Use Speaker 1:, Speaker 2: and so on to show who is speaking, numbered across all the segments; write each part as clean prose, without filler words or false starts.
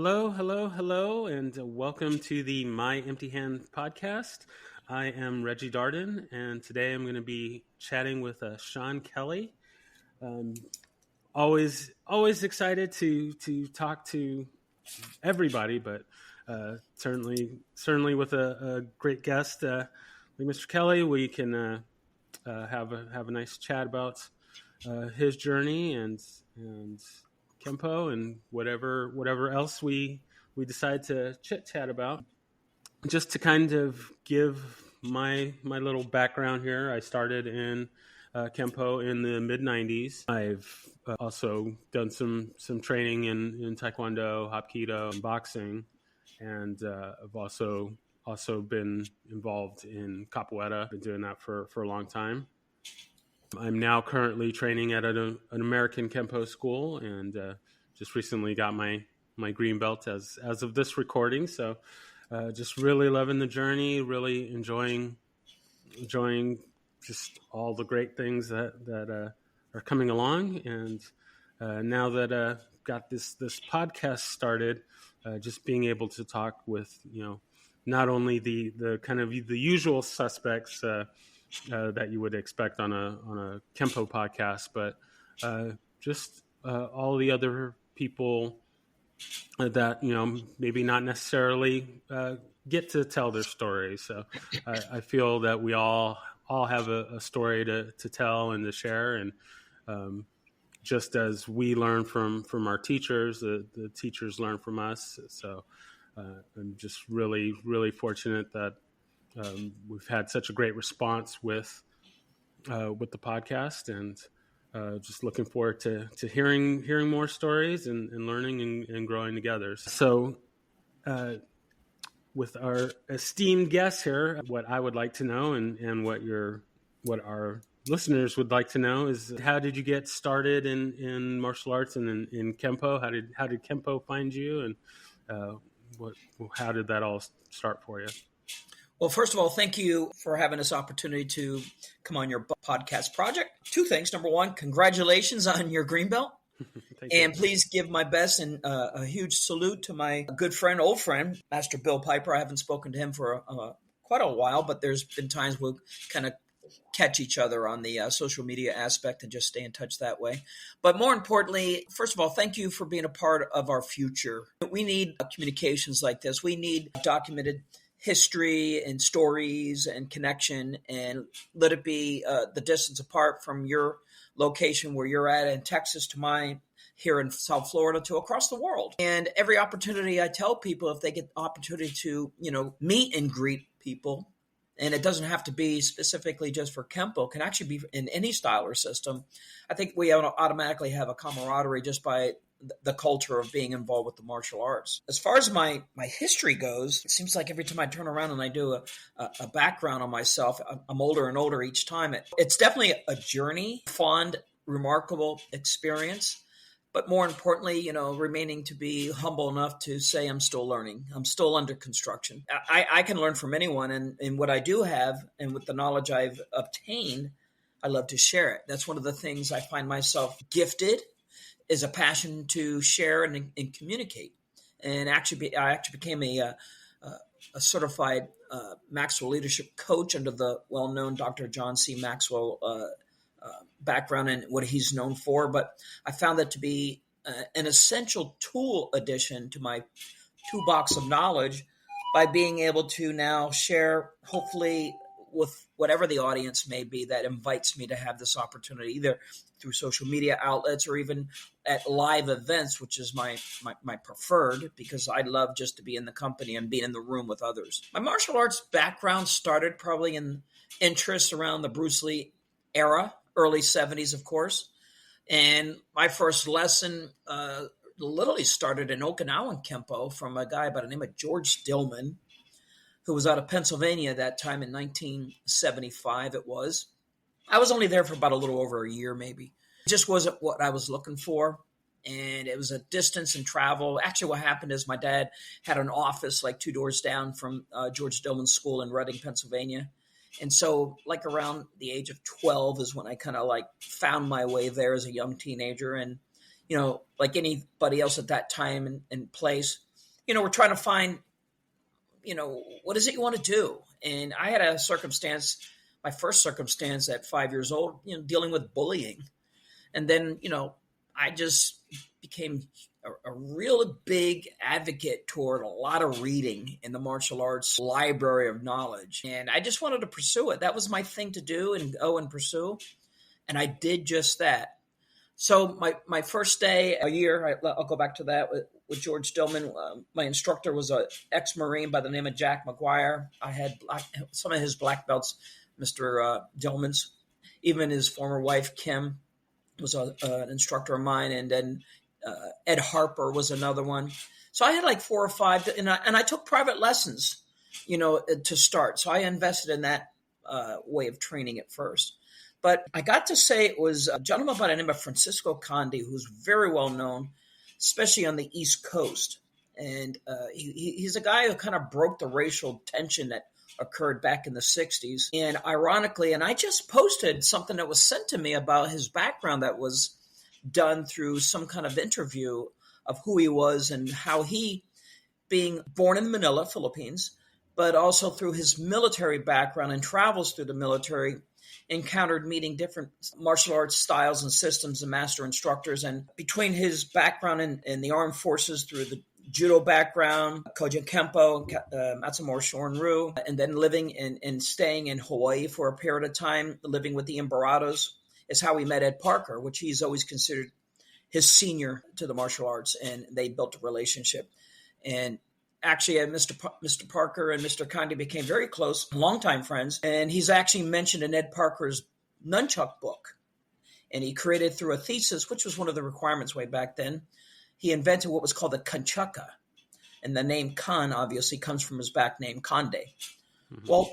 Speaker 1: Hello, and welcome to the My Empty Hand podcast. I am Reggie Darden, and today I'm going to be chatting with Sean Kelley. Um, always excited to talk to everybody, but certainly with a great guest like Mr. Kelley, we can have a nice chat about his journey and Kempo and whatever else we decide to chit chat about. Just to kind of give my little background here, I started in Kempo in the mid '90s. I've also done some training in Taekwondo, Hapkido, and boxing, and I've also been involved in capoeira. Been doing that for a long time. I'm now currently training at an American Kempo school, and just recently got my green belt as of this recording. So just really loving the journey, really enjoying just all the great things that are coming along. And now that got this podcast started, just being able to talk with not only the kind of the usual suspects that you would expect on a Kempo podcast, but just all the other people that maybe not necessarily get to tell their stories. So I feel that we all have a story to tell and to share, and just as we learn from our teachers, the teachers learn from us. So I'm just really fortunate that we've had such a great response with the podcast, and just looking forward to hearing more stories and learning and growing together. So with our esteemed guests here, what I would like to know and what our listeners would like to know is, how did you get started in martial arts and in Kempo? How did Kempo find you, and how did that all start for you?
Speaker 2: Well, first of all, thank you for having this opportunity to come on your podcast project. Two things. Number one, congratulations on your green belt. And please give my best and a huge salute to my good friend, old friend, Master Bill Piper. I haven't spoken to him for quite a while, but there's been times we'll kind of catch each other on the social media aspect and just stay in touch that way. But more importantly, first of all, thank you for being a part of our future. We need communications like this. We need documented history and stories and connection, and let it be the distance apart from your location where you're at in Texas to mine here in South Florida to across the world. And every opportunity, I tell people, if they get the opportunity to, meet and greet people, and it doesn't have to be specifically just for Kempo, can actually be in any style or system. I think we automatically have a camaraderie just by the culture of being involved with the martial arts. As far as my history goes, it seems like every time I turn around and I do a background on myself, I'm older and older each time. It's definitely a journey, fond, remarkable experience. But more importantly, remaining to be humble enough to say I'm still learning. I'm still under construction. I can learn from anyone, and what I do have, and with the knowledge I've obtained, I love to share it. That's one of the things I find myself gifted, is a passion to share and communicate. And I actually became a certified Maxwell leadership coach under the well-known Dr. John C. Maxwell background and what he's known for. But I found that to be an essential tool addition to my toolbox of knowledge by being able to now share, hopefully, with whatever the audience may be that invites me to have this opportunity, either through social media outlets or even at live events, which is my preferred, because I love just to be in the company and be in the room with others. My martial arts background started probably in interest around the Bruce Lee era, early 70s, of course. And my first lesson literally started in Okinawan Kempo from a guy by the name of George Dillman, who was out of Pennsylvania at that time in 1975 it was. I was only there for about a little over a year maybe. It just wasn't what I was looking for. And it was a distance and travel. Actually, what happened is my dad had an office like 2 doors down from George Dillman's school in Reading, Pennsylvania. And so like around the age of 12 is when I kind of like found my way there as a young teenager. And, like anybody else at that time and place, we're trying to find, what is it you want to do? And I had a circumstance, my first circumstance at 5 years old, dealing with bullying. And then, I just became a real big advocate toward a lot of reading in the martial arts library of knowledge. And I just wanted to pursue it. That was my thing to do and go and pursue. And I did just that. So my first day, a year, I'll go back to that with George Dillman. My instructor was an ex-Marine by the name of Jack McGuire. I had some of his black belts, Mr. Dillman's. Even his former wife, Kim, was an instructor of mine. And then Ed Harper was another one. So I had like 4 or 5, and I took private lessons, to start. So I invested in that way of training at first. But I got to say it was a gentleman by the name of Francisco Conde, who's very well known, especially on the East Coast. And he's a guy who kind of broke the racial tension that occurred back in the 60s. And ironically, and I just posted something that was sent to me about his background that was done through some kind of interview of who he was and how he, being born in Manila, Philippines, but also through his military background and travels through the military, encountered meeting different martial arts styles and systems and master instructors. And between his background in the armed forces through the judo background, Kojin Kempo, Matsumori Shorin-ryu, and then living and staying in Hawaii for a period of time, living with the Imperados, is how we met Ed Parker, which he's always considered his senior to the martial arts, and they built a relationship. And actually, Mr. Parker and Mr. Conde became very close, longtime friends, and he's actually mentioned in Ed Parker's Nunchuck book. And he created through a thesis, which was one of the requirements way back then, he invented what was called the Kanchaka. And the name Kan obviously comes from his back name, Conde. Mm-hmm. Well,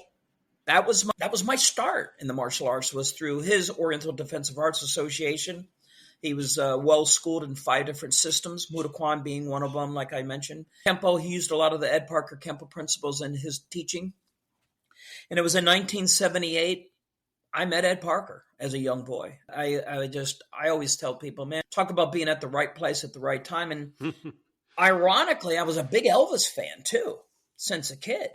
Speaker 2: that was my start in the martial arts, was through his Oriental Defensive Arts Association. He was well-schooled in 5 different systems, Mudaquan being one of them, like I mentioned. Kempo, he used a lot of the Ed Parker Kempo principles in his teaching. And it was in 1978, I met Ed Parker as a young boy. I always tell people, man, talk about being at the right place at the right time. And ironically, I was a big Elvis fan too, since a kid.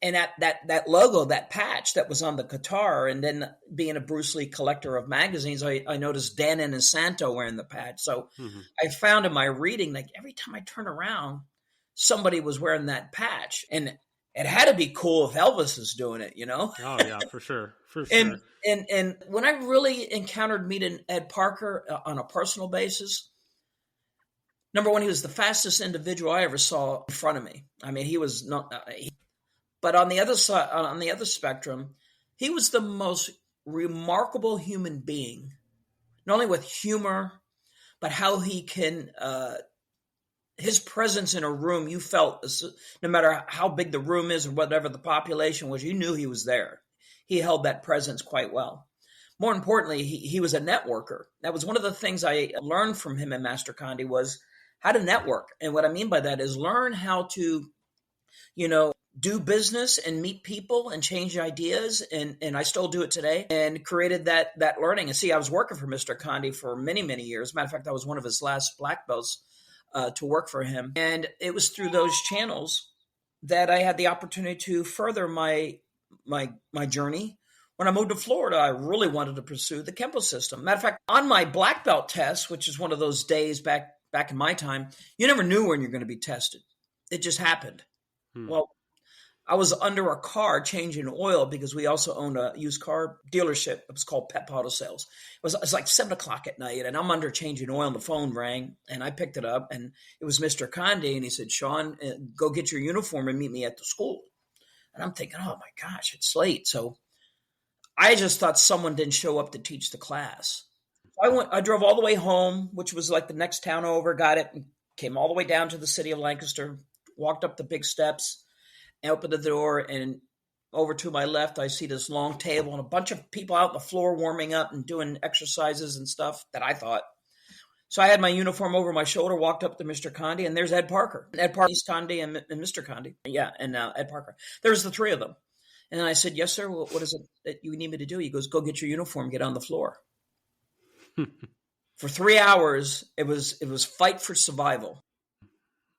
Speaker 2: And that logo, that patch that was on the guitar, and then being a Bruce Lee collector of magazines, I noticed Dan and Santo wearing the patch. So I found in my reading, like every time I turn around, somebody was wearing that patch. And it had to be cool if Elvis is doing it, Oh,
Speaker 1: yeah, for sure. For sure.
Speaker 2: And when I really encountered meeting Ed Parker on a personal basis, number one, he was the fastest individual I ever saw in front of me. I mean, he was not... But on the other side, on the other spectrum, he was the most remarkable human being, not only with humor, but how he can, his presence in a room, you felt, no matter how big the room is or whatever the population was, you knew he was there. He held that presence quite well. More importantly, he was a networker. That was one of the things I learned from him and Master Conde, was how to network. And what I mean by that is learn how to, do business and meet people and change ideas. And I still do it today, and created that learning. And see, I was working for Mr. Conde for many, many years. Matter of fact, I was one of his last black belts to work for him. And it was through those channels that I had the opportunity to further my journey. When I moved to Florida, I really wanted to pursue the Kempo system. Matter of fact, on my black belt test, which is one of those days back in my time, you never knew when you're going to be tested. It just happened. Well, I was under a car changing oil because we also owned a used car dealership. It was called Pep Auto Sales. It was like 7 o'clock at night, and I'm under changing oil, and the phone rang, and I picked it up, and it was Mr. Conde, and he said, "Sean, go get your uniform and meet me at the school." And I'm thinking, oh my gosh, it's late. So I just thought someone didn't show up to teach the class. I drove all the way home, which was like the next town over, got it, and came all the way down to the city of Lancaster, walked up the big steps, opened the door, and over to my left, I see this long table and a bunch of people out on the floor warming up and doing exercises and stuff that I thought. So I had my uniform over my shoulder, walked up to Mr. Conde, and there's Ed Parker. Ed Parker, Conde, and Mr. Conde. Yeah, and Ed Parker. There's the 3 of them. And I said, "Yes, sir. What is it that you need me to do?" He goes, "Go get your uniform, get on the floor." For 3 hours, it was fight for survival.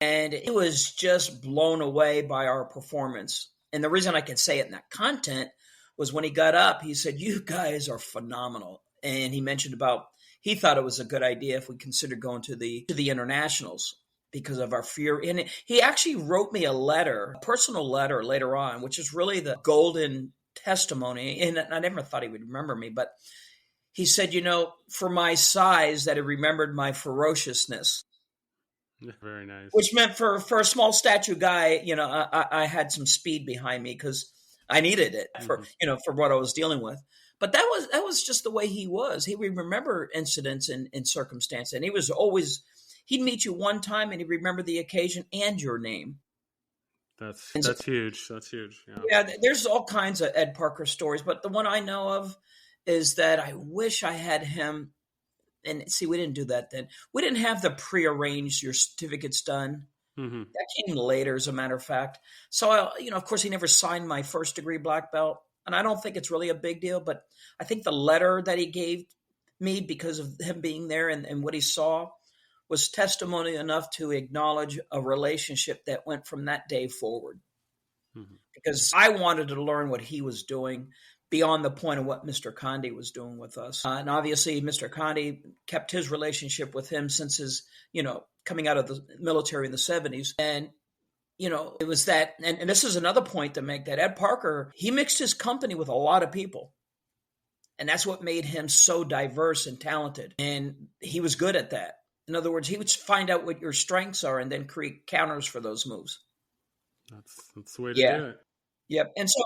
Speaker 2: And he was just blown away by our performance. And the reason I can say it in that content was when he got up, he said, "You guys are phenomenal." And he mentioned about, he thought it was a good idea if we considered going to the internationals because of our fear. And he actually wrote me a personal letter later on, which is really the golden testimony. And I never thought he would remember me, but he said, for my size, that he remembered my ferociousness.
Speaker 1: Very nice.
Speaker 2: Which meant for a small statue guy, I had some speed behind me because I needed it for what I was dealing with. But that was just the way he was. He would remember incidents and circumstances, and he was always, he'd meet you one time and he'd remember the occasion and your name.
Speaker 1: That's huge. That's huge.
Speaker 2: Yeah, there's all kinds of Ed Parker stories, but the one I know of is that I wish I had him. And see, we didn't do that then. We didn't have the prearranged your certificates done.
Speaker 1: Mm-hmm.
Speaker 2: That came later, as a matter of fact. So, of course, he never signed my first degree black belt. And I don't think it's really a big deal, but I think the letter that he gave me because of him being there and what he saw was testimony enough to acknowledge a relationship that went from that day forward. Mm-hmm. Because I wanted to learn what he was doing beyond the point of what Mr. Condi was doing with us. And obviously, Mr. Condi kept his relationship with him since his, coming out of the military in the 70s. And, it was that, and this is another point to make, that Ed Parker, he mixed his company with a lot of people. And that's what made him so diverse and talented. And he was good at that. In other words, he would find out what your strengths are and then create counters for those moves.
Speaker 1: That's the way to do it.
Speaker 2: Yep. And so,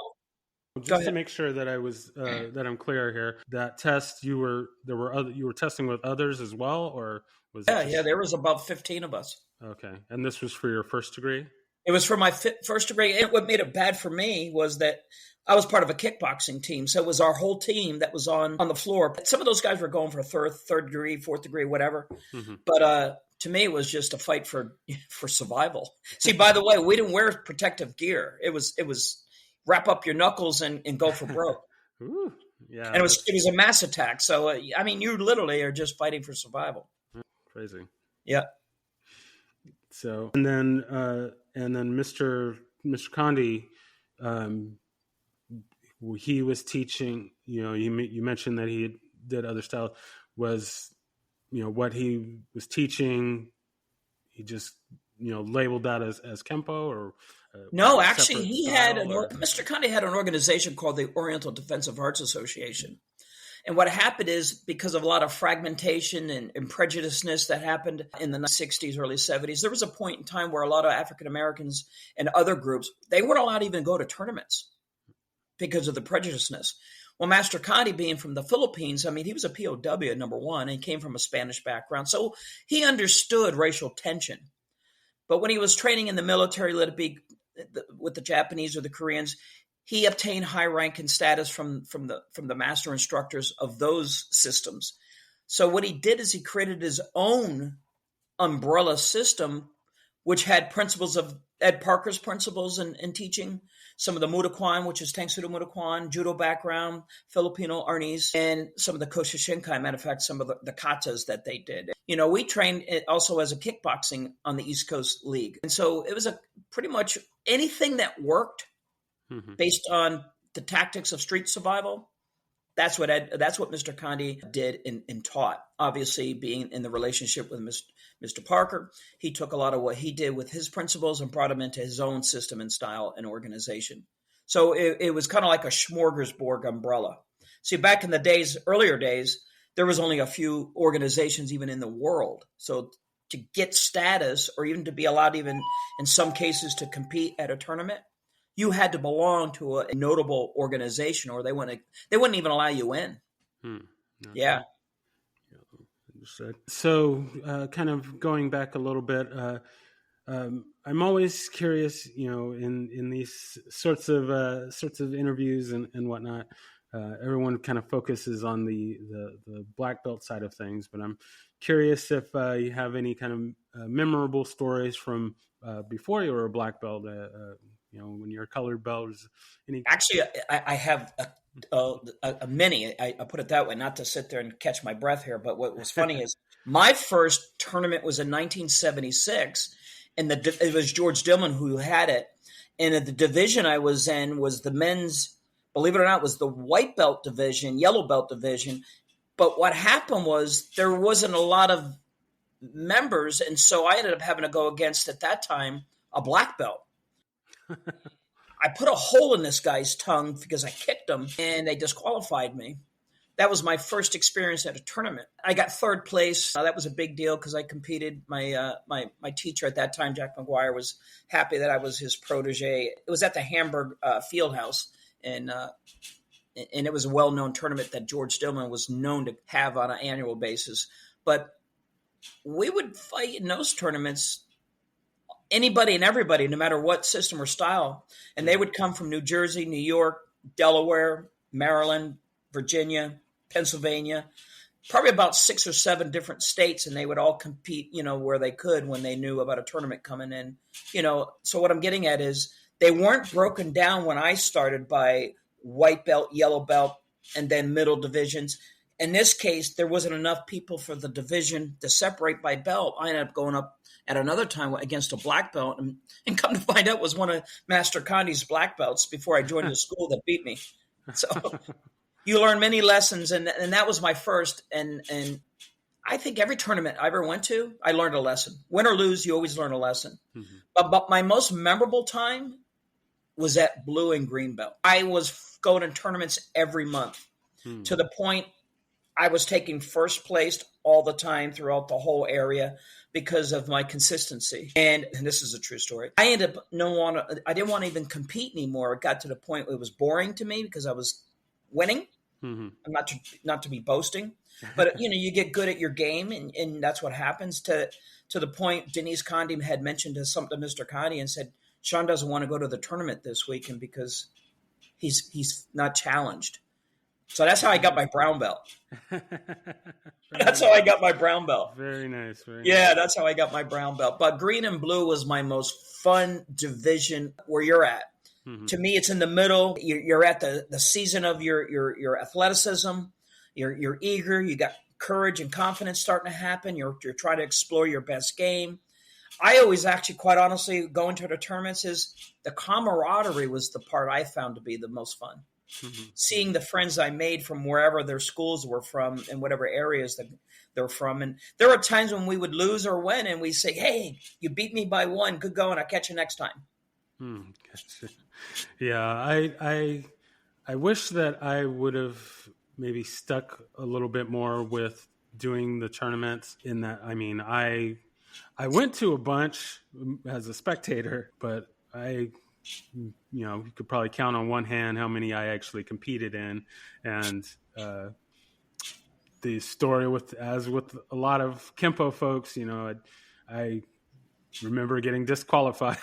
Speaker 1: just to make sure that I was that I'm clear here, that test you were testing with others as well, or was it
Speaker 2: there was about 15 of us.
Speaker 1: Okay, and this was for your first degree?
Speaker 2: It was for my first degree. And what made it bad for me was that I was part of a kickboxing team, so it was our whole team that was on the floor. Some of those guys were going for third degree, fourth degree, whatever. Mm-hmm. But to me, it was just a fight for survival. See, by the way, we didn't wear protective gear. It was wrap up your knuckles and go for broke.
Speaker 1: Ooh, yeah,
Speaker 2: and it was a mass attack. So you literally are just fighting for survival.
Speaker 1: Crazy.
Speaker 2: Yeah.
Speaker 1: So and then Mr. Condi, he was teaching. You mentioned that he did other style. Was what he was teaching? He just labeled that as Kempo or.
Speaker 2: No, actually, he had Mr. Condi had an organization called the Oriental Defensive Arts Association. And what happened is, because of a lot of fragmentation and prejudiceness that happened in the 60s, early 70s, there was a point in time where a lot of African Americans and other groups, they weren't allowed to even go to tournaments because of the prejudiceness. Well, Master Condi, being from the Philippines, he was a POW, number one, and came from a Spanish background. So he understood racial tension. But when he was training in the military, let it be with the Japanese or the Koreans, he obtained high rank and status from the master instructors of those systems. So what he did is he created his own umbrella system, which had principles of Ed Parker's principles in teaching, some of the Mudaquan, which is Tangsudo Mudaquan, judo background, Filipino Arnis, and some of the Koshishinkai, matter of fact, some of the katas that they did. We trained also as a kickboxing on the East Coast League. And so it was pretty much anything that worked based on the tactics of street survival. That's what Mr. Condi did and taught. Obviously, being in the relationship with Mr. Parker, he took a lot of what he did with his principles and brought them into his own system and style and organization. So it was kind of like a smorgasbord umbrella. See, back in the earlier days, there was only a few organizations even in the world. So to get status, or even to be allowed, even in some cases, to compete at a tournament, you had to belong to a notable organization, or they wouldn't even allow you in.
Speaker 1: Okay.
Speaker 2: Yeah.
Speaker 1: So, kind of going back a little bit, I'm always curious, in these sorts of interviews and whatnot. Everyone kind of focuses on the black belt side of things, but I'm curious if you have any kind of memorable stories from before you were a black belt. When you're a colored belt.
Speaker 2: Actually, I have a many. I put it that way, not to sit there and catch my breath here. But what was funny is my first tournament was in 1976, and it was George Dillman who had it. And the division I was in was the men's, believe it or not, was the white belt division, yellow belt division. But what happened was there wasn't a lot of members, and so I ended up having to go against, at that time, a black belt. I put a hole in this guy's tongue because I kicked him, and they disqualified me. That was my first experience at a tournament. I got third place. That was a big deal because I competed. My teacher at that time, Jack McGuire, was happy that I was his protege. It was at the Hamburg Field House, and it was a well-known tournament that George Dillman was known to have on an annual basis. But we would fight in those tournaments, anybody and everybody, no matter what system or style. And they would come from New Jersey, New York, Delaware, Maryland, Virginia, Pennsylvania, probably about 6 or 7 different states, and they would all compete, where they could when they knew about a tournament coming in. So what I'm getting at is they weren't broken down when I started by white belt, yellow belt, and then middle divisions. In this case, there wasn't enough people for the division to separate by belt. I ended up going up at another time against a black belt, and come to find out was one of Master Condi's black belts before I joined the school that beat me. So you learn many lessons, and that was my first. And I think every tournament I ever went to, I learned a lesson. Win or lose, you always learn a lesson. Mm-hmm. But my most memorable time was at blue and green belt. I was going to tournaments every month to the point I was taking first place all the time throughout the whole area because of my consistency. And this is a true story. I ended up I didn't want to even compete anymore. It got to the point where it was boring to me because I was winning. Mm-hmm. I'm not to be boasting, but you get good at your game, and that's what happens. To the point, Denise Condi had mentioned something to Mr. Condi and said, Sean doesn't want to go to the tournament this weekend because he's not challenged. So that's how I got my brown belt. That's how I got my brown belt.
Speaker 1: Very nice.
Speaker 2: That's how I got my brown belt. But green and blue was my most fun division where you're at. Mm-hmm. To me, it's in the middle. You're at the season of your athleticism. You're eager. You got courage and confidence starting to happen. You're trying to explore your best game. I always actually, quite honestly, going to the tournaments is the camaraderie was the part I found to be the most fun. Mm-hmm. Seeing the friends I made from wherever their schools were from and whatever areas that they're from. And there were times when we would lose or win and we say, hey, you beat me by 1. Good going. I'll catch you next time.
Speaker 1: Yeah, I wish that I would have maybe stuck a little bit more with doing the tournaments in that. I mean, I went to a bunch as a spectator, but you could probably count on one hand how many I actually competed in. And the story with a lot of Kempo folks, I remember getting disqualified.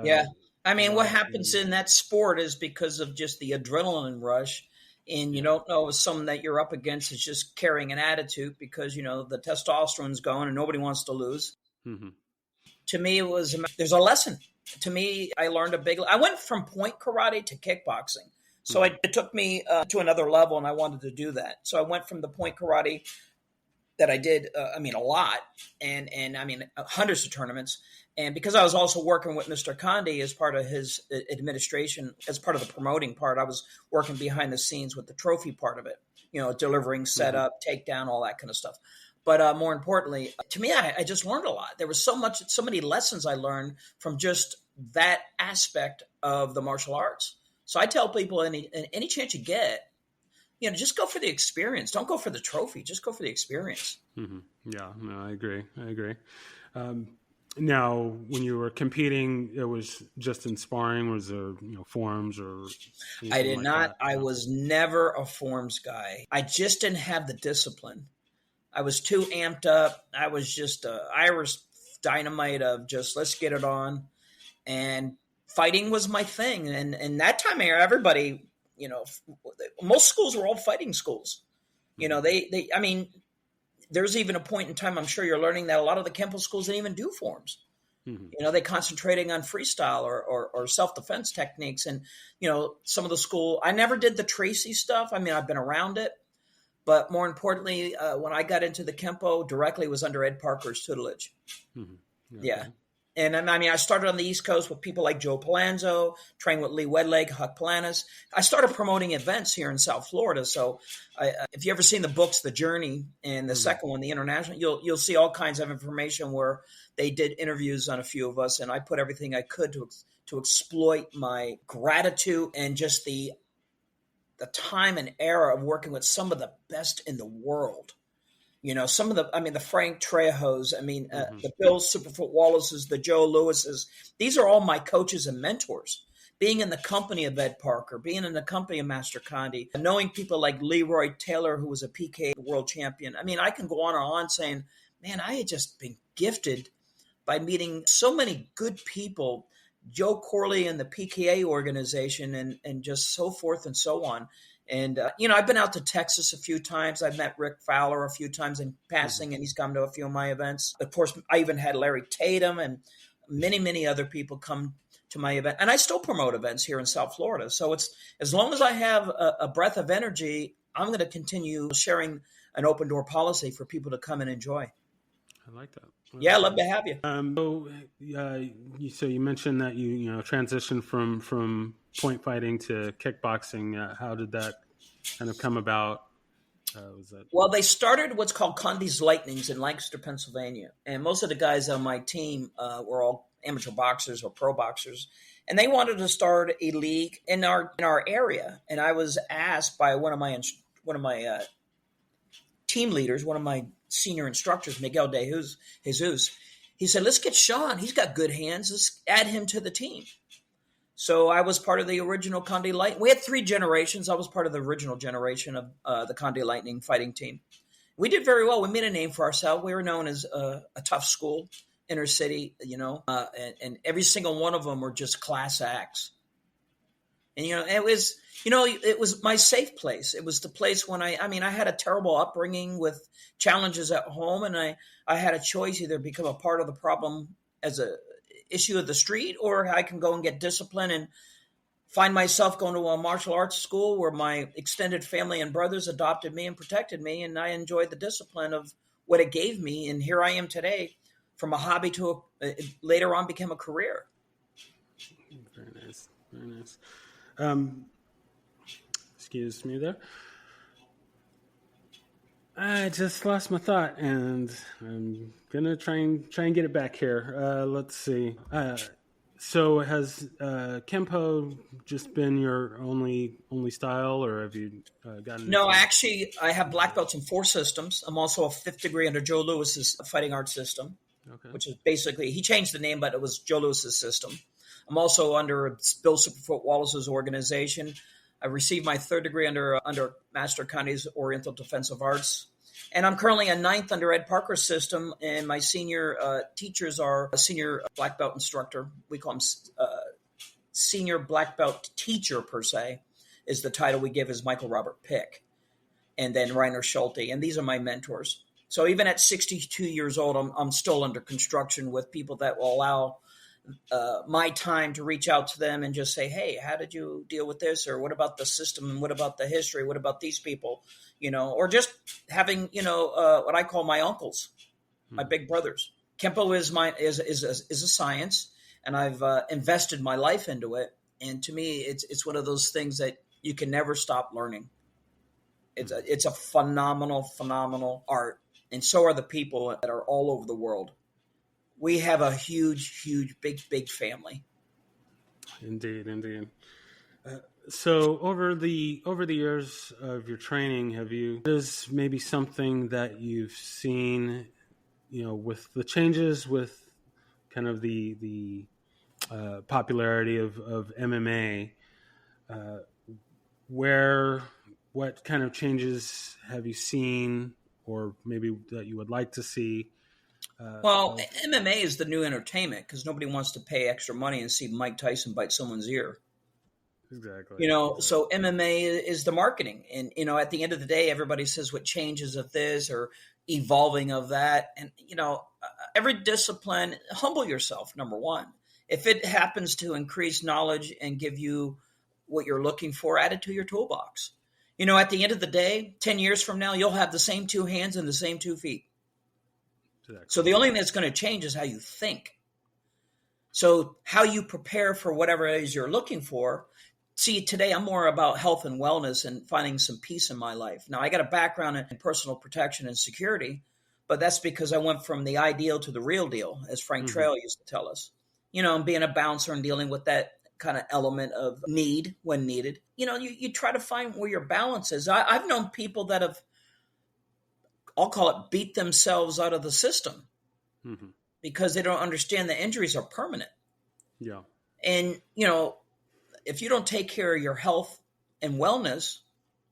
Speaker 2: Yeah. I mean, what happens in that sport is because of just the adrenaline rush. And you don't know if someone that you're up against is just carrying an attitude because, the testosterone's going and nobody wants to lose. Mm-hmm. To me, there's a lesson. To me, I learned I went from point karate to kickboxing. So it took me to another level, and I wanted to do that. So I went from the point karate that I did, a lot, and hundreds of tournaments. And because I was also working with Mr. Condi as part of his administration, as part of the promoting part, I was working behind the scenes with the trophy part of it, delivering, setup, takedown, all that kind of stuff. But more importantly, to me, I just learned a lot. There was so many lessons I learned from just that aspect of the martial arts. So I tell people any chance you get, just go for the experience. Don't go for the trophy. Just go for the experience.
Speaker 1: Mm-hmm. Yeah, no, I agree. Now, when you were competing, it was just in sparring. Was there, forms or?
Speaker 2: I did not. I was never a forms guy. I just didn't have the discipline. I was too amped up. I was just Irish dynamite of just let's get it on, and fighting was my thing. And that time of year, everybody, most schools were all fighting schools. There's even a point in time, I'm sure you're learning that a lot of the Kempo schools didn't even do forms. Mm-hmm. They concentrating on freestyle or self-defense techniques. And, some of the school, I never did the Tracy stuff. I've been around it. But more importantly, when I got into the Kempo directly, it was under Ed Parker's tutelage. Mm-hmm. Yeah. And I mean, I started on the East Coast with people like Joe Palazzo, trained with Lee Wedleg, Huck Planis. I started promoting events here in South Florida. So if you ever seen the books, The Journey, and the second one, The International, you'll see all kinds of information where they did interviews on a few of us. And I put everything I could to exploit my gratitude and just the time and era of working with some of the best in the world. Some of the Frank Trejos, the Bill Superfoot Wallaces, the Joe Lewises, these are all my coaches and mentors. Being in the company of Ed Parker, being in the company of Master Condi, knowing people like Leroy Taylor, who was a PK world champion. I mean, I can go on and on saying, man, I had just been gifted by meeting so many good people, Joe Corley and the PKA organization and just so forth and so on. And, I've been out to Texas a few times. I've met Rick Fowler a few times in passing, and he's come to a few of my events. Of course, I even had Larry Tatum and many, many other people come to my event. And I still promote events here in South Florida. So it's as long as I have a breath of energy, I'm going to continue sharing an open door policy for people to come and enjoy.
Speaker 1: I like that.
Speaker 2: I'd love to have you.
Speaker 1: So you mentioned that you transitioned from point fighting to kickboxing. How did that kind of come about?
Speaker 2: Well, they started what's called Condi's Lightnings in Lancaster, Pennsylvania, and most of the guys on my team were all amateur boxers or pro boxers, and they wanted to start a league in our area. And I was asked by one of my team leaders, one of my senior instructors, Miguel de Jesus. He said, let's get Sean. He's got good hands. Let's add him to the team. So I was part of the original Condi Lightning. We had 3 generations. I was part of the original generation of the Condi Lightning fighting team. We did very well. We made a name for ourselves. We were known as a tough school, inner city, and every single one of them were just class acts. And, it was my safe place. It was the place when I had a terrible upbringing with challenges at home, and I had a choice, either become a part of the problem as a issue of the street, or I can go and get discipline and find myself going to a martial arts school where my extended family and brothers adopted me and protected me. And I enjoyed the discipline of what it gave me. And here I am today, from a hobby to later on became a career.
Speaker 1: Very nice. Very nice. Excuse me there. I just lost my thought, and I'm gonna try and get it back here. Let's see. So has Kempo just been your only style, or have you gotten?
Speaker 2: No, actually, I have black belts in 4 systems. I'm also a 5th degree under Joe Lewis's fighting arts system, which is basically, he changed the name, but it was Joe Lewis's system. I'm also under Bill Superfoot Wallace's organization. I received my 3rd degree under Master Condi's Oriental Defensive Arts. And I'm currently a 9th under Ed Parker's system, and my senior teachers are a senior black belt instructor. We call him senior black belt teacher, per se, is the title we give is Michael Robert Pick, and then Reiner Schulte. And these are my mentors. So even at 62 years old, I'm still under construction with people that will allow my time to reach out to them and just say, hey, how did you deal with this? Or what about the system? And what about the history? What about these people? Or just having, what I call my uncles, my big brothers. Kempo is a science, and I've invested my life into it. And to me, it's one of those things that you can never stop learning. It's a phenomenal art. And so are the people that are all over the world. We have a huge, big family.
Speaker 1: Indeed. So over the years of your training, is maybe something that you've seen, with the changes with kind of the popularity of MMA, what kind of changes have you seen, or maybe that you would like to see?
Speaker 2: MMA is the new entertainment because nobody wants to pay extra money and see Mike Tyson bite someone's ear.
Speaker 1: Exactly.
Speaker 2: So MMA is the marketing. And, at the end of the day, everybody says what changes of this or evolving of that. And, every discipline, humble yourself, number one. If it happens to increase knowledge and give you what you're looking for, add it to your toolbox. At the end of the day, 10 years from now, you'll have the same 2 hands and the same 2 feet. Exactly. So the only thing that's going to change is how you think. So how you prepare for whatever it is you're looking for. See, today I'm more about health and wellness and finding some peace in my life. Now, I got a background in personal protection and security, but that's because I went from the ideal to the real deal, as Frank Trail used to tell us. And being a bouncer and dealing with that kind of element of need when needed. You try to find where your balance is. I've known people that have, I'll call it, beat themselves out of the system because they don't understand the injuries are permanent.
Speaker 1: Yeah.
Speaker 2: And, if you don't take care of your health and wellness,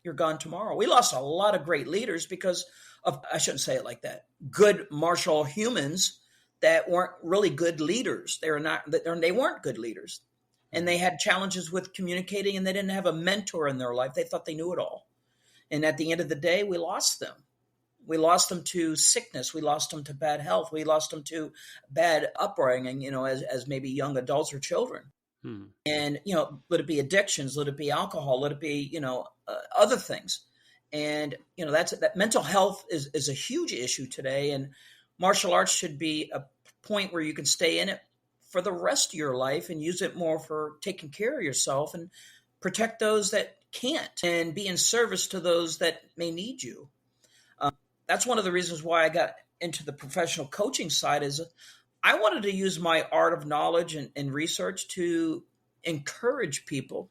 Speaker 2: you're gone tomorrow. We lost a lot of great leaders because of, I shouldn't say it like that, good martial humans that weren't really good leaders. They weren't good leaders. And they had challenges with communicating, and they didn't have a mentor in their life. They thought they knew it all. And at the end of the day, we lost them. We lost them to sickness. We lost them to bad health. We lost them to bad upbringing, as maybe young adults or children. And, let it be addictions, let it be alcohol, let it be, other things. And, that mental health is a huge issue today. And martial arts should be a point where you can stay in it for the rest of your life and use it more for taking care of yourself and protect those that can't and be in service to those that may need you. That's one of the reasons why I got into the professional coaching side is I wanted to use my art of knowledge and research to encourage people,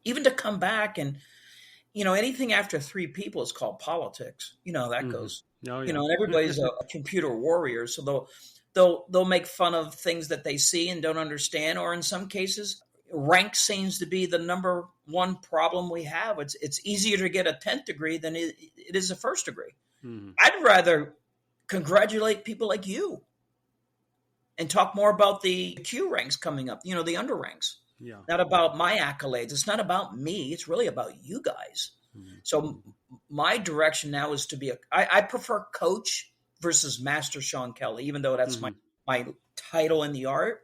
Speaker 2: even to come back and, anything after 3 people is called politics. That goes,
Speaker 1: Oh, yeah.
Speaker 2: And everybody's a computer warrior. So they'll make fun of things that they see and don't understand. Or in some cases, rank seems to be the number one problem we have. It's easier to get a 10th degree than it is a first degree. I'd rather congratulate people like you and talk more about the Q ranks coming up, the under ranks.
Speaker 1: Yeah.
Speaker 2: Not about my accolades. It's not about me. It's really about you guys. So my direction now is to be I prefer coach versus master Sean Kelley, even though that's my title in the art.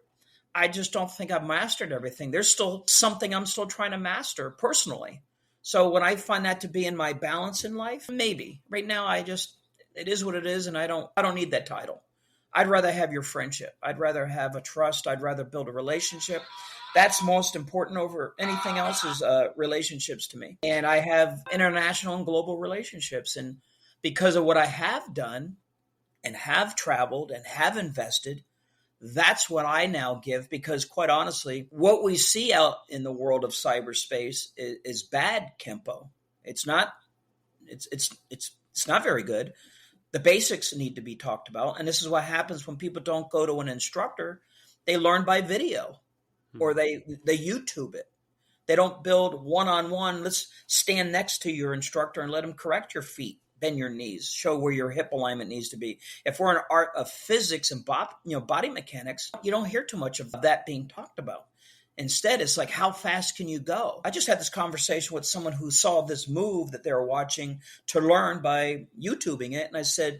Speaker 2: I just don't think I've mastered everything. There's still something I'm still trying to master personally. So when I find that to be in my balance in life, maybe. Right now, it is what it is, and I don't need that title. I'd rather have your friendship. I'd rather have a trust. I'd rather build a relationship. That's most important over anything else is relationships to me. And I have international and global relationships. And because of what I have done and have traveled and have invested, that's what I now give, because quite honestly, what we see out in the world of cyberspace is bad Kempo. It's not very good. The basics need to be talked about. And this is what happens when people don't go to an instructor. They learn by video or they YouTube it. They don't build one-on-one. Let's stand next to your instructor and let him correct your feet. Bend your knees, show where your hip alignment needs to be. If we're in art of physics and body mechanics, you don't hear too much of that being talked about. Instead, it's like, how fast can you go? I just had this conversation with someone who saw this move that they were watching to learn by YouTubing it. And I said,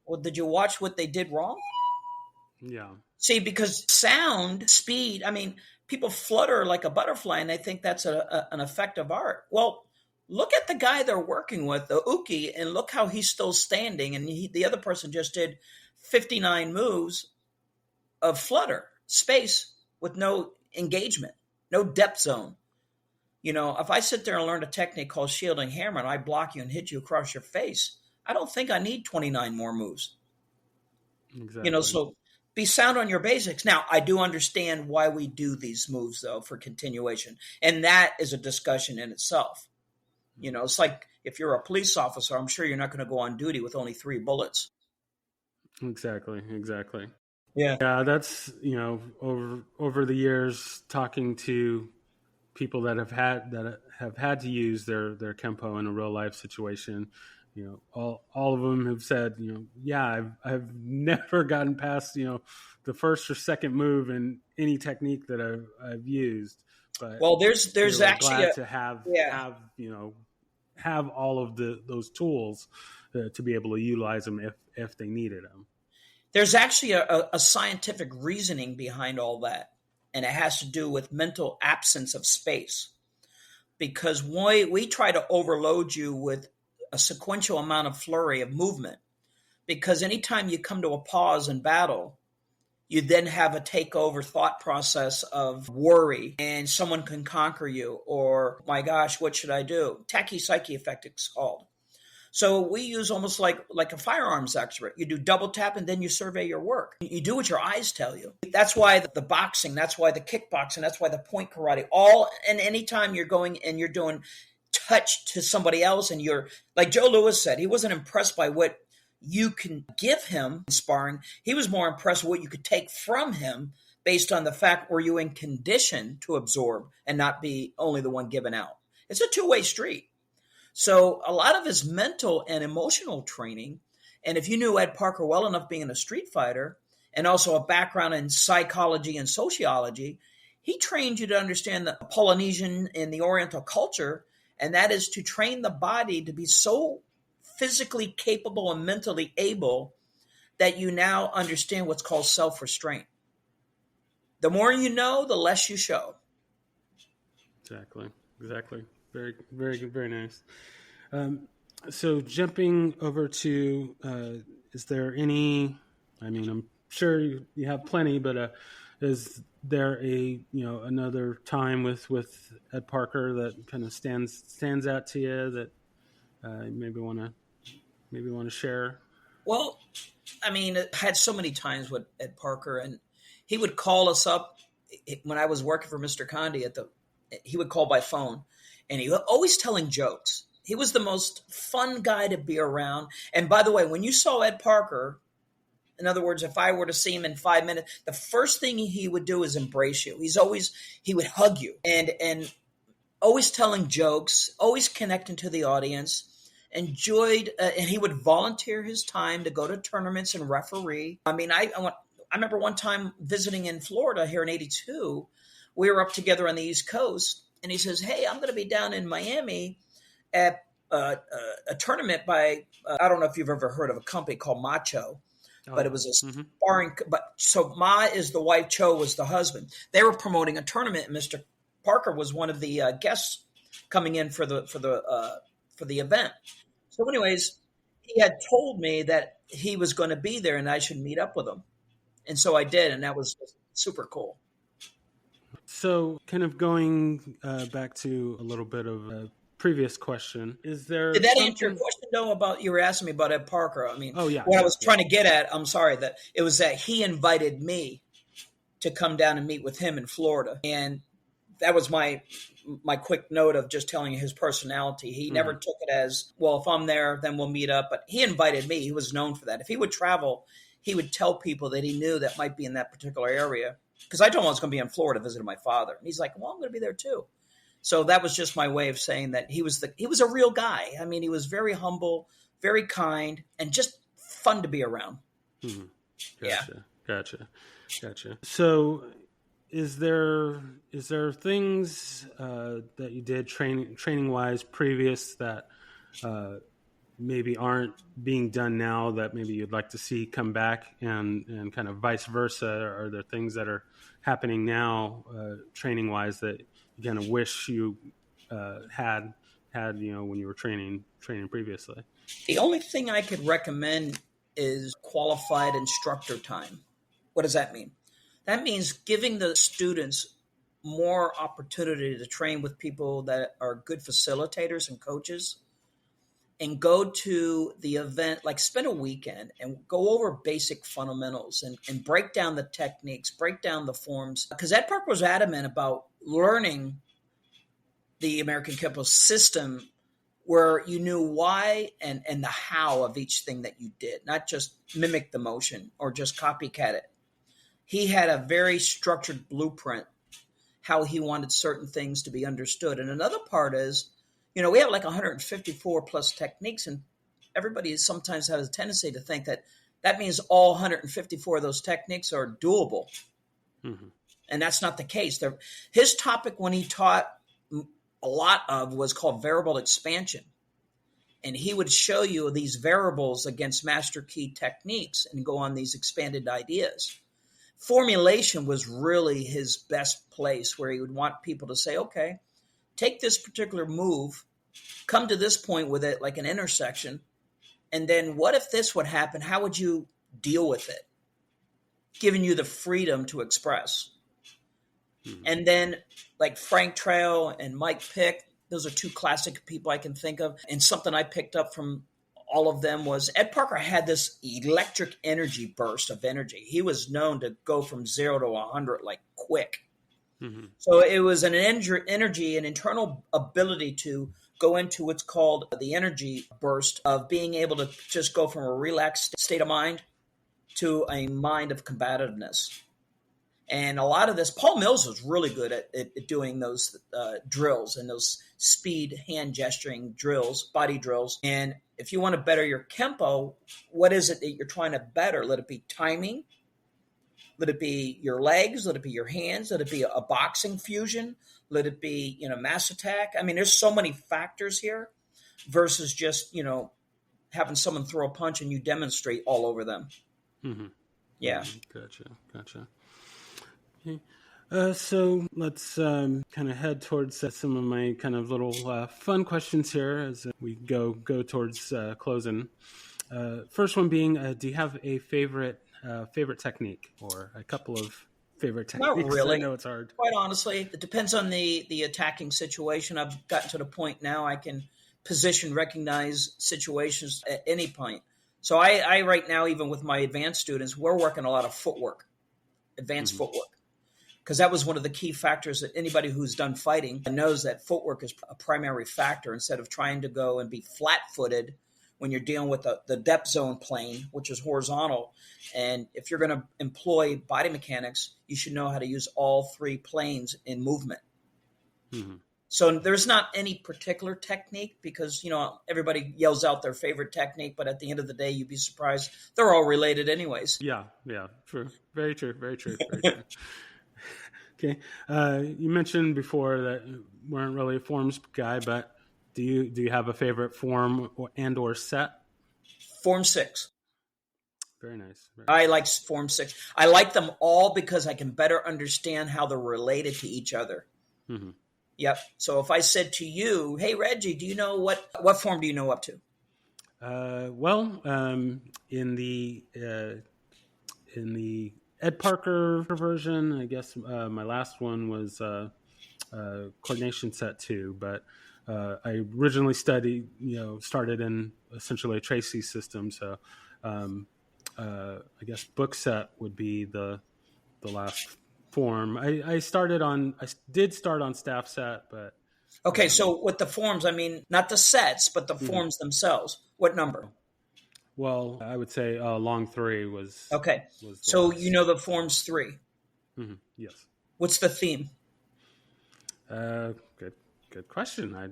Speaker 2: well, did you watch what they did wrong?
Speaker 1: Yeah.
Speaker 2: See, because sound, speed, people flutter like a butterfly and they think that's an effective art. Well, look at the guy they're working with, the Uki, and look how he's still standing. And the other person just did 59 moves of flutter, space with no engagement, no depth zone. If I sit there and learn a technique called shielding hammer and I block you and hit you across your face, I don't think I need 29 more moves.
Speaker 1: Exactly.
Speaker 2: So be sound on your basics. Now, I do understand why we do these moves, though, for continuation. And that is a discussion in itself. It's like if you're a police officer, I'm sure you're not going to go on duty with only 3 bullets.
Speaker 1: Exactly.
Speaker 2: Yeah.
Speaker 1: That's, over the years, talking to people that have had to use their Kempo in a real life situation, all of them have said, I've never gotten past, the first or second move in any technique that I've used. But
Speaker 2: there's actually
Speaker 1: glad to have all of those tools to be able to utilize them if they needed them.
Speaker 2: There's actually a scientific reasoning behind all that, and it has to do with mental absence of space. Because we try to overload you with a sequential amount of flurry of movement, because anytime you come to a pause in battle, you then have a takeover thought process of worry and someone can conquer you, or my gosh, what should I do? Tachypsyche effect, it's called. So we use almost like a firearms expert. You do double tap and then you survey your work. You do what your eyes tell you. That's why the boxing, that's why the kickboxing, that's why the point karate, all, and anytime you're going and you're doing touch to somebody else and you're, like Joe Louis said, he wasn't impressed by what you can give him in sparring. He was more impressed with what you could take from him based on the fact were you in condition to absorb and not be only the one given out. It's a two-way street. So a lot of his mental and emotional training, and if you knew Ed Parker well enough being a street fighter and also a background in psychology and sociology, he trained you to understand the Polynesian and the Oriental culture, and that is to train the body to be so physically capable and mentally able that you now understand what's called self-restraint. The more you know, the less you show.
Speaker 1: Exactly. Very, very good. Very nice. So jumping over to, is there any, I mean, I'm sure you have plenty, but is there another time with Ed Parker that kind of stands out to you that maybe want to share?
Speaker 2: Well, I mean, I had so many times with Ed Parker, and he would call us up when I was working for Mr. Condi he would call by phone, and he was always telling jokes. He was the most fun guy to be around. And by the way, when you saw Ed Parker, in other words, if I were to see him in 5 minutes, the first thing he would do is embrace you. He would hug you and always telling jokes, always connecting to the audience. Enjoyed, and he would volunteer his time to go to tournaments and referee. I mean, I remember one time visiting in Florida here in '82. We were up together on the East Coast, and he says, "Hey, I'm going to be down in Miami at a tournament by I don't know if you've ever heard of a company called Macho, but it was a sparring. But so Ma is the wife, Cho was the husband. They were promoting a tournament, and Mr. Parker was one of the guests coming in for the event. So anyways, he had told me that he was going to be there and I should meet up with him. And so I did, and that was super cool.
Speaker 1: So kind of going back to a little bit of a previous question, is there...
Speaker 2: Did that answer your question, though, about you were asking me about Ed Parker? I mean,
Speaker 1: oh, yeah,
Speaker 2: what I was trying to get at, I'm sorry, that it was that he invited me to come down and meet with him in Florida. And that was my quick note of just telling you his personality. He never took it as, well, if I'm there, then we'll meet up. But he invited me. He was known for that. If he would travel, he would tell people that he knew that might be in that particular area. Because I told him I was going to be in Florida visiting my father. And he's like, well, I'm going to be there too. So that was just my way of saying that he was a real guy. I mean, he was very humble, very kind, and just fun to be around.
Speaker 1: Gotcha. So is there things that you did training wise previous that maybe aren't being done now that maybe you'd like to see come back, and kind of vice versa? Are there things that are happening now training wise that you kind of wish you had when you were training previously?
Speaker 2: The only thing I could recommend is qualified instructor time. What does that mean? That means giving the students more opportunity to train with people that are good facilitators and coaches, and go to the event, like spend a weekend and go over basic fundamentals and break down the techniques, break down the forms. Because Ed Parker was adamant about learning the American Kempo system where you knew why and the how of each thing that you did, not just mimic the motion or just copycat it. He had a very structured blueprint how he wanted certain things to be understood. And another part is, we have like 154 plus techniques, and everybody sometimes has a tendency to think that means all 154 of those techniques are doable. Mm-hmm. And that's not the case. His topic when he taught a lot of was called variable expansion. And he would show you these variables against master key techniques and go on these expanded ideas. Formulation was really his best place, where he would want people to say, okay, take this particular move, come to this point with it like an intersection, and then what if this would happen? How would you deal with it? giving you the freedom to express.
Speaker 1: Mm-hmm.
Speaker 2: And then like Frank Trail and Mike Pick, those are two classic people I can think of. And something I picked up from all of them was Ed Parker had this electric energy burst of energy. He was known to go from 0 to 100 like quick.
Speaker 1: Mm-hmm.
Speaker 2: So it was an energy, an internal ability to go into what's called the energy burst of being able to just go from a relaxed state of mind to a mind of combativeness. And a lot of this, Paul Mills was really good at doing those drills and those speed hand gesturing drills, body drills. And if you want to better your Kempo, what is it that you're trying to better? Let it be timing. Let it be your legs. Let it be your hands. Let it be a boxing fusion. Let it be, mass attack. I mean, there's so many factors here versus just, having someone throw a punch and you demonstrate all over them.
Speaker 1: Mm-hmm.
Speaker 2: Yeah.
Speaker 1: Gotcha. Okay. So let's kind of head towards some of my kind of little fun questions here as we go towards closing. First one being, do you have a favorite technique or a couple of favorite techniques?
Speaker 2: Not really.
Speaker 1: I know it's hard.
Speaker 2: Quite honestly, it depends on the attacking situation. I've gotten to the point now I can recognize situations at any point. So I right now, even with my advanced students, we're working a lot of footwork, advanced footwork. Because that was one of the key factors that anybody who's done fighting knows that footwork is a primary factor instead of trying to go and be flat-footed when you're dealing with the depth zone plane, which is horizontal. And if you're going to employ body mechanics, you should know how to use all three planes in movement. Mm-hmm. So there's not any particular technique because, everybody yells out their favorite technique, but at the end of the day, you'd be surprised. They're all related anyways.
Speaker 1: Yeah, true. Very true. Okay. You mentioned before that you weren't really a forms guy, but do you have a favorite form or set?
Speaker 2: Form 6.
Speaker 1: Very nice.
Speaker 2: I like Form 6. I like them all because I can better understand how they're related to each other. Mm-hmm. Yep. So if I said to you, "Hey Reggie, do you know what form do you know up to?"
Speaker 1: In the Ed Parker version, I guess my last one was coordination set 2, but I originally started in essentially a Tracy system. So I guess book set would be the last form. I did start on staff set, but.
Speaker 2: Okay, so with the forms, I mean, not the sets, but the forms themselves. What number?
Speaker 1: Well, I would say long 3 was.
Speaker 2: Okay,
Speaker 1: so
Speaker 2: last. You know the forms 3.
Speaker 1: Mm-hmm. Yes.
Speaker 2: What's the theme?
Speaker 1: Good question. I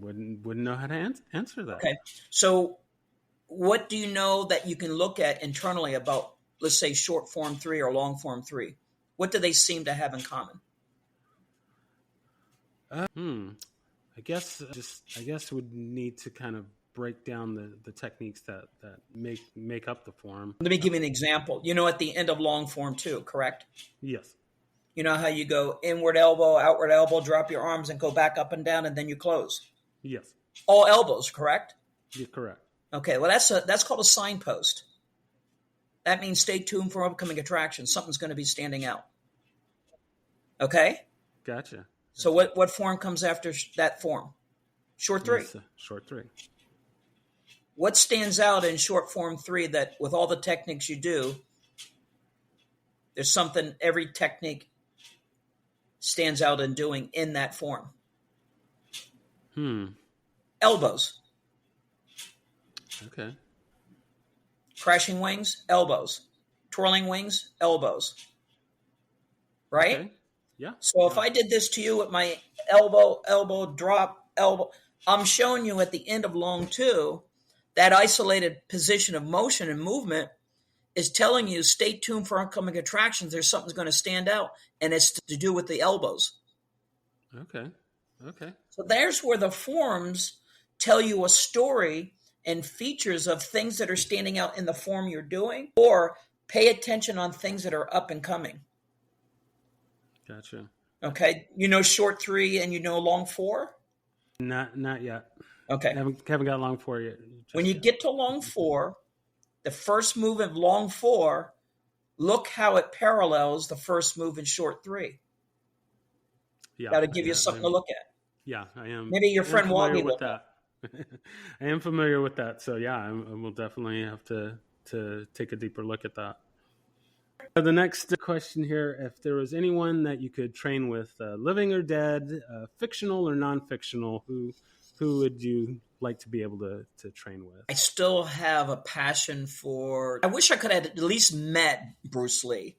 Speaker 1: wouldn't know how to answer that.
Speaker 2: Okay, so what do you know that you can look at internally about, let's say, short form 3 or long form 3? What do they seem to have in common?
Speaker 1: I guess would need to kind of break down the techniques that make up the form.
Speaker 2: Let me give you an example. At the end of long form 2, correct?
Speaker 1: Yes.
Speaker 2: You know how you go inward elbow, outward elbow, drop your arms and go back up and down and then you close?
Speaker 1: Yes.
Speaker 2: All elbows, correct?
Speaker 1: Yeah, correct.
Speaker 2: Okay, well that's called a signpost. That means stay tuned for upcoming attractions. Something's going to be standing out. Okay?
Speaker 1: Gotcha.
Speaker 2: So what form comes after that form? Short 3.
Speaker 1: Yes, short 3.
Speaker 2: What stands out in short form 3 that with all the techniques you do, there's something every technique stands out in doing in that form? Elbows.
Speaker 1: Okay.
Speaker 2: Crashing wings, elbows. Twirling wings, elbows. Right?
Speaker 1: Okay. Yeah.
Speaker 2: So if I did this to you with my elbow, drop, elbow, I'm showing you at the end of long 2, that isolated position of motion and movement is telling you, stay tuned for upcoming attractions. There's something's going to stand out, and it's to do with the elbows.
Speaker 1: Okay.
Speaker 2: So there's where the forms tell you a story and features of things that are standing out in the form you're doing, or pay attention on things that are up and coming.
Speaker 1: Gotcha.
Speaker 2: Okay. Short 3 and long 4?
Speaker 1: Not yet.
Speaker 2: Okay.
Speaker 1: Haven't got long 4 yet.
Speaker 2: When you get to long 4, the first move of long 4, look how it parallels the first move in short 3.
Speaker 1: Yeah,
Speaker 2: That'll give you something to look at.
Speaker 1: Yeah, I am.
Speaker 2: Maybe your friend
Speaker 1: familiar
Speaker 2: Wally
Speaker 1: with
Speaker 2: will know.
Speaker 1: that. I am familiar with that. So yeah, I will definitely have to take a deeper look at that. The next question here: if there was anyone that you could train with, living or dead, fictional or non-fictional, who would you like to be able to train with?
Speaker 2: I still have a passion for. I wish I could have at least met Bruce Lee,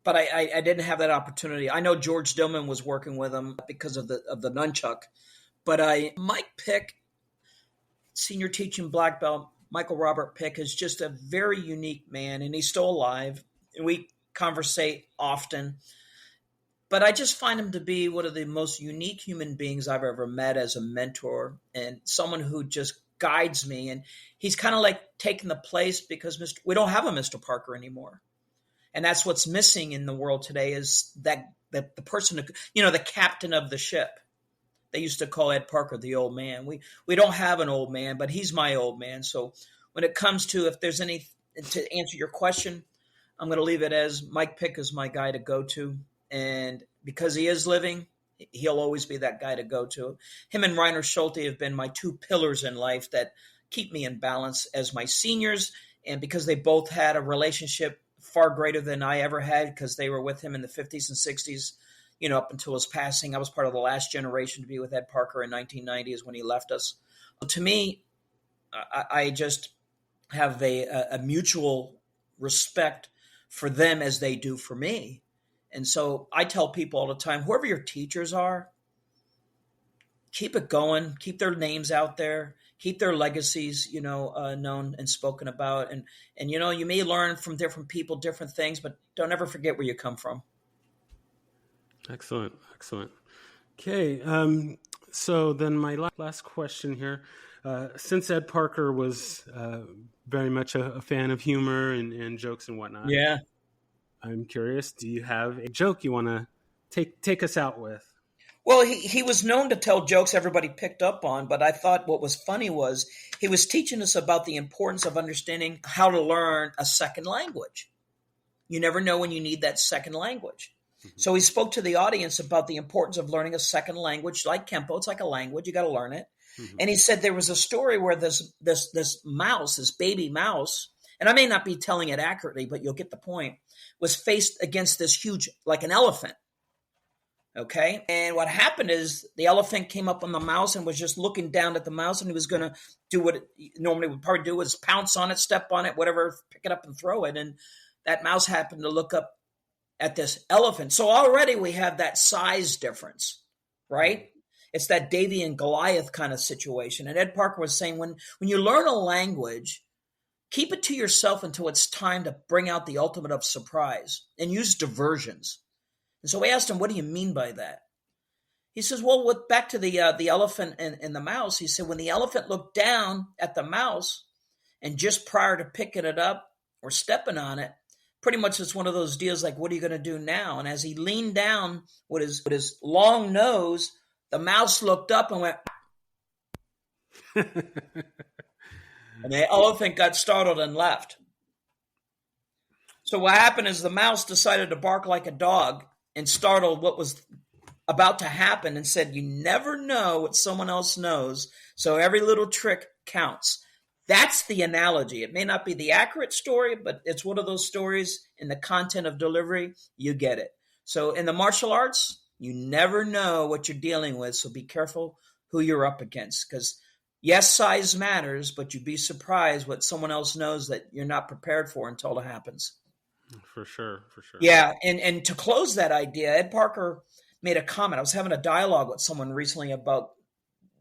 Speaker 2: but I didn't have that opportunity. I know George Dillman was working with him because of the nunchuck, but Mike Pick, senior teaching black belt, Michael Robert Pick, is just a very unique man, and he's still alive. And we conversate often, but I just find him to be one of the most unique human beings I've ever met as a mentor, and someone who just guides me. And he's kind of like taking the place, because we don't have a Mr. Parker anymore. And that's what's missing in the world today, is that the person, the captain of the ship. They used to call Ed Parker the old man. We don't have an old man, but he's my old man. So when it comes to, if there's any, to answer your question, I'm going to leave it as Mike Pick is my guy to go to. And because he is living, he'll always be that guy to go to. Him and Reiner Schulte have been my 2 pillars in life that keep me in balance as my seniors. And because they both had a relationship far greater than I ever had, because they were with him in the 50s and 60s, up until his passing. I was part of the last generation to be with Ed Parker in 1990 is when he left us. To me, I just have a mutual respect for them as they do for me. And so I tell people all the time, whoever your teachers are, keep it going, keep their names out there, keep their legacies, known and spoken about. And you may learn from different people, different things, but don't ever forget where you come from.
Speaker 1: Excellent. Okay. So then my last question here, since Ed Parker was very much a fan of humor and jokes and whatnot.
Speaker 2: Yeah.
Speaker 1: I'm curious, do you have a joke you want to take us out with?
Speaker 2: Well, he was known to tell jokes everybody picked up on, but I thought what was funny was he was teaching us about the importance of understanding how to learn a second language. You never know when you need that second language. Mm-hmm. So he spoke to the audience about the importance of learning a second language, like Kempo. It's like a language. You got to learn it. Mm-hmm. And he said there was a story where this mouse, this baby mouse, and I may not be telling it accurately, but you'll get the point, was faced against this huge, like an elephant. Okay. And what happened is the elephant came up on the mouse and was just looking down at the mouse, and he was going to do what it normally would probably do, is pounce on it, step on it, whatever, pick it up and throw it. And that mouse happened to look up at this elephant. So already we have that size difference, right? It's that Davy and Goliath kind of situation. And Ed Parker was saying, when you learn a language, keep it to yourself until it's time to bring out the ultimate of surprise, and use diversions. And so we asked him, what do you mean by that? He says, well, back to the elephant and the mouse. He said, when the elephant looked down at the mouse, and just prior to picking it up or stepping on it, pretty much it's one of those deals like, what are you going to do now? And as he leaned down with his long nose, the mouse looked up and went, and the elephant got startled and left. So what happened is the mouse decided to bark like a dog and startled what was about to happen, and said, you never know what someone else knows, so every little trick counts. That's the analogy. It may not be the accurate story, but it's one of those stories in the content of delivery. You get it. So in the martial arts, you never know what you're dealing with, so be careful who you're up against, because yes, size matters, but you'd be surprised what someone else knows that you're not prepared for until it happens.
Speaker 1: For sure.
Speaker 2: Yeah, and to close that idea, Ed Parker made a comment. I was having a dialogue with someone recently about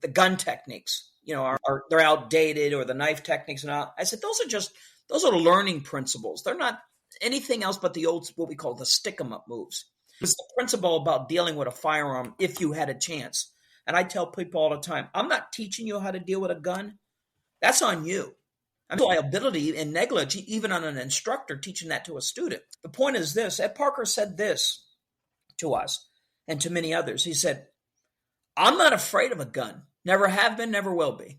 Speaker 2: the gun techniques. They're outdated, or the knife techniques and all. I said, those are learning principles. They're not anything else but the old, what we call the stick 'em up moves. It's the principle about dealing with a firearm if you had a chance. And I tell people all the time, I'm not teaching you how to deal with a gun. That's on you. I'm liability and negligence, even on an instructor teaching that to a student. The point is this: Ed Parker said this to us and to many others. He said, I'm not afraid of a gun. Never have been, never will be.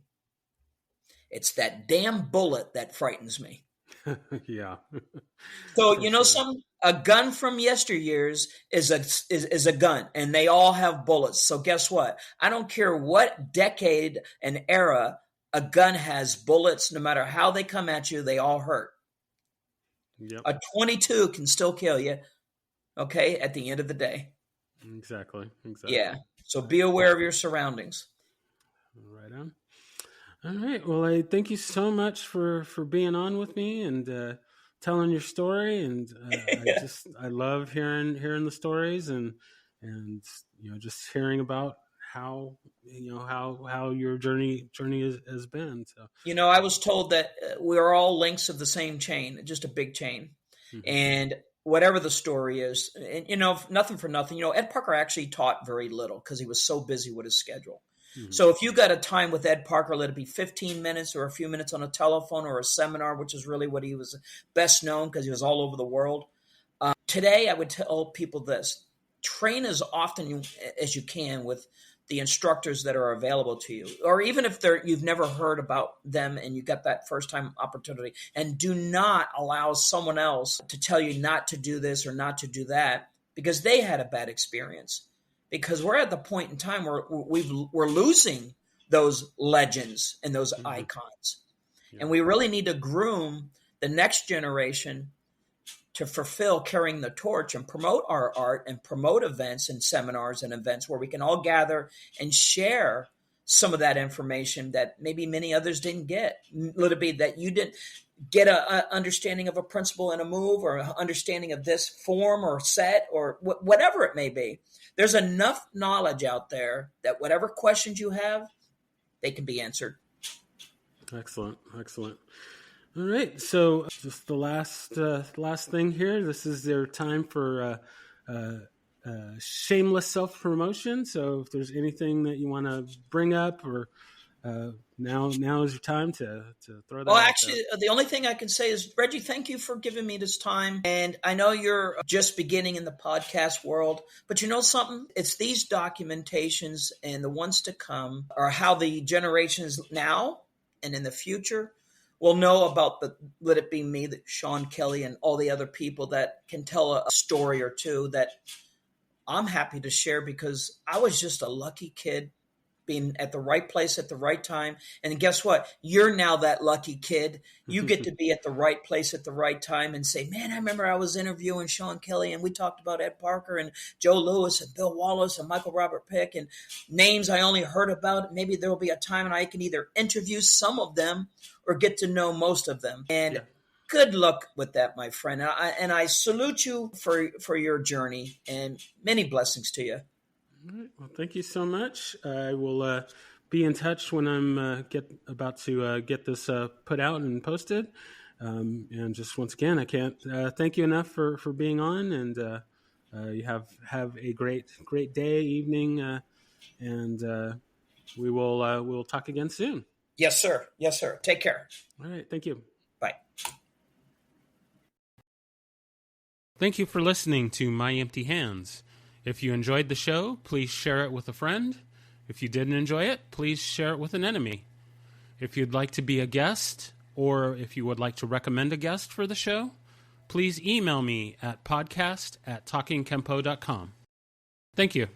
Speaker 2: It's that damn bullet that frightens me.
Speaker 1: Yeah.
Speaker 2: So
Speaker 1: For
Speaker 2: you know
Speaker 1: sure.
Speaker 2: something? A gun from yesteryears is a gun, and they all have bullets. So guess what? I don't care what decade and era a gun has bullets. No matter how they come at you, they all hurt.
Speaker 1: Yep.
Speaker 2: A 22 can still kill you. Okay, at the end of the day.
Speaker 1: Exactly.
Speaker 2: Yeah.
Speaker 1: Exactly.
Speaker 2: So be aware of your surroundings.
Speaker 1: Right on. All right. Well, I thank you so much for being on with me and telling your story. And I love hearing the stories and just hearing about how how your journey has been. So.
Speaker 2: You know, I was told that we're all links of the same chain, just a big chain.
Speaker 1: Hmm.
Speaker 2: And whatever the story is, and nothing for nothing, Ed Parker actually taught very little because he was so busy with his schedule.
Speaker 1: Hmm.
Speaker 2: So if you got a time with Ed Parker, let it be 15 minutes or a few minutes on a telephone or a seminar, which is really what he was best known because he was all over the world. Today, I would tell people this: train as often as you can with the instructors that are available to you, or even if you've never heard about them and you got that first time opportunity. And do not allow someone else to tell you not to do this or not to do that because they had a bad experience. Because we're at the point in time where we're losing those legends and those
Speaker 1: Hmm.
Speaker 2: icons,
Speaker 1: Yeah.
Speaker 2: and we really need to groom the next generation to fulfill carrying the torch and promote our art and promote events and seminars and events where we can all gather and share some of that information that maybe many others didn't get. Let it be that you didn't get a understanding of a principle in a move or an understanding of this form or set or whatever it may be. There's enough knowledge out there that whatever questions you have, they can be answered.
Speaker 1: Excellent. Excellent. All right. So just the last thing here. This is their time for shameless self promotion. So if there's anything that you want to bring up, or now is your time to throw that
Speaker 2: Well,
Speaker 1: out there.
Speaker 2: actually, the only thing I can say is, Reggie, thank you for giving me this time. And I know you're just beginning in the podcast world, but you know something? It's these documentations and the ones to come are how the generations now and in the future will know about let it be me, that Sean Kelley, and all the other people that can tell a story or two that I'm happy to share because I was just a lucky kid being at the right place at the right time. And guess what? You're now that lucky kid. You get to be at the right place at the right time and say, man, I remember I was interviewing Sean Kelley and we talked about Ed Parker and Joe Louis and Bill Wallace and Michael Robert Pick and names I only heard about. Maybe there will be a time and I can either interview some of them or get to know most of them. And
Speaker 1: Yeah.
Speaker 2: good luck with that, my friend. And I salute you for your journey and many blessings to you.
Speaker 1: All right. Well, thank you so much. I will be in touch when I'm about to get this put out and posted. And just once again, I can't thank you enough for being on. And you have a great day, evening, and we'll talk again soon.
Speaker 2: Yes, sir. Yes, sir. Take care.
Speaker 1: All right. Thank you.
Speaker 2: Bye.
Speaker 1: Thank you for listening to My Empty Hands. If you enjoyed the show, please share it with a friend. If you didn't enjoy it, please share it with an enemy. If you'd like to be a guest, or if you would like to recommend a guest for the show, please email me at podcast@talkingkempo.com. Thank you.